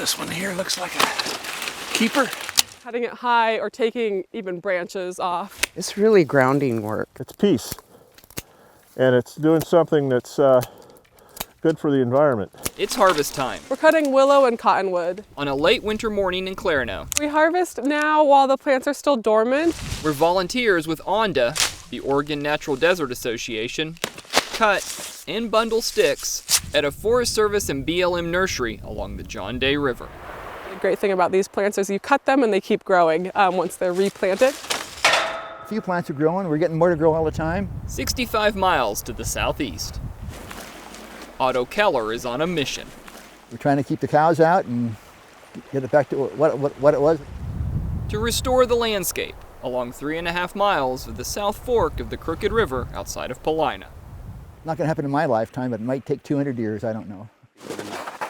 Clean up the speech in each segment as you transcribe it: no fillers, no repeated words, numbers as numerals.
This one here looks like a keeper. Cutting it high or taking even branches off. It's really grounding work. It's peace, and it's doing something that's good for the environment. It's harvest time We're cutting willow and cottonwood. on a late winter morning in Clarno, We harvest now while the plants are still dormant. where volunteers with ONDA, the Oregon Natural Desert Association, cut and bundle sticks at a Forest Service and BLM nursery along the John Day River. The great thing about these plants is you cut them and they keep growing once they're replanted. A few plants are growing. We're getting more to grow all the time. 65 miles to the southeast. Otto Keller is on a mission. We're trying to keep the cows out and get it back to what it was. To restore the landscape along 3.5 miles of the South Fork of the Crooked River outside of Paulina. Not going to happen in my lifetime, but it might take 200 years. I don't know.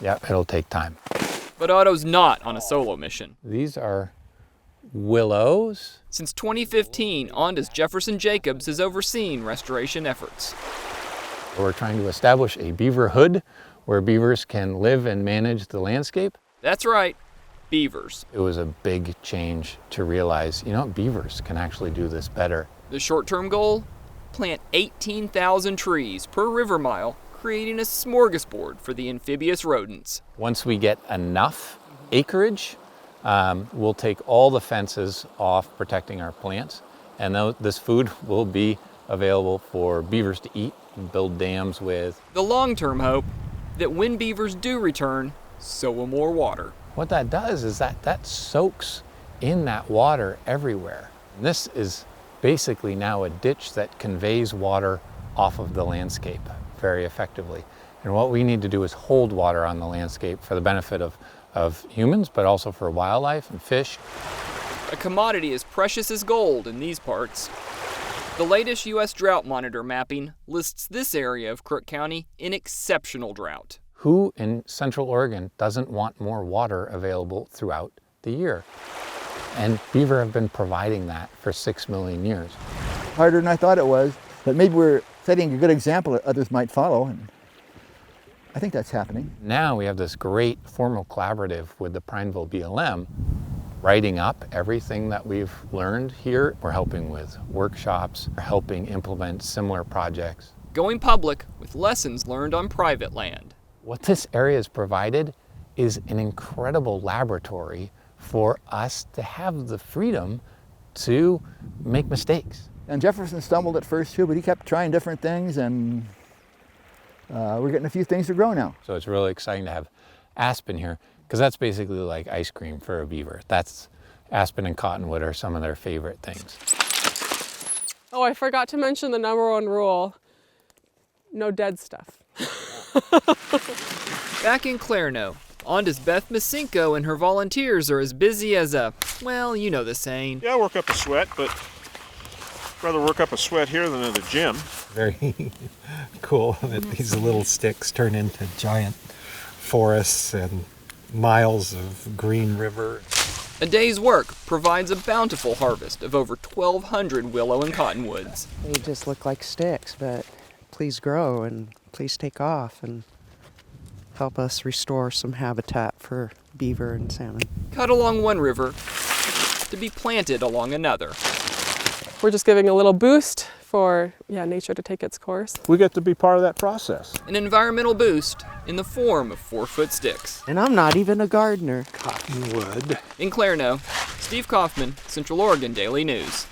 Yeah, it'll take time. But Otto's not on a solo mission. These are willows. Since 2015, ONDA's Jefferson Jacobs has overseen restoration efforts. We're trying to establish a Beaver-Hood where beavers can live and manage the landscape. That's right, beavers. It was a big change to realize, beavers can actually do this better. The short-term goal? Plant 18,000 trees per river mile, creating a smorgasbord for the amphibious rodents. Once we get enough acreage, we'll take all the fences off protecting our plants, and this food will be available for beavers to eat and build dams with. The long-term hope that when beavers do return, so will more water. What that does is that soaks in that water everywhere. And this is basically now a ditch that conveys water off of the landscape very effectively. And what we need to do is hold water on the landscape for the benefit of humans, but also for wildlife and fish. A commodity as precious as gold in these parts. The latest U.S. drought monitor mapping lists this area of Crook County in exceptional drought. Who in Central Oregon doesn't want more water available throughout the year? And beaver have been providing that for 6 million years. Harder than I thought it was, but maybe we're setting a good example that others might follow, and I think that's happening. Now we have this great formal collaborative with the Prineville BLM, writing up everything that we've learned here. We're helping with workshops, we're helping implement similar projects. Going public with lessons learned on private land. What this area has provided is an incredible laboratory for us to have the freedom to make mistakes. And Jefferson stumbled at first too, but he kept trying different things, and we're getting a few things to grow now. So it's really exciting to have aspen here, because that's basically like ice cream for a beaver. That's aspen and cottonwood are some of their favorite things. Oh, I forgot to mention the #1 rule. No dead stuff. Back in Clarno, ONDA's Beth Masinko and her volunteers are as busy as well, you know the saying. Yeah, I work up a sweat, but rather work up a sweat here than at the gym. Very cool that these little sticks turn into giant forests and miles of green river. A day's work provides a bountiful harvest of over 1,200 willow and cottonwoods. They just look like sticks, but please grow and please take off and help us restore some habitat for beaver and salmon. Cut along one river to be planted along another. We're just giving a little boost for nature to take its course. We get to be part of that process. An environmental boost in the form of 4-foot sticks. And I'm not even a gardener. Cottonwood. In Clarno, Steve Kaufman, Central Oregon Daily News.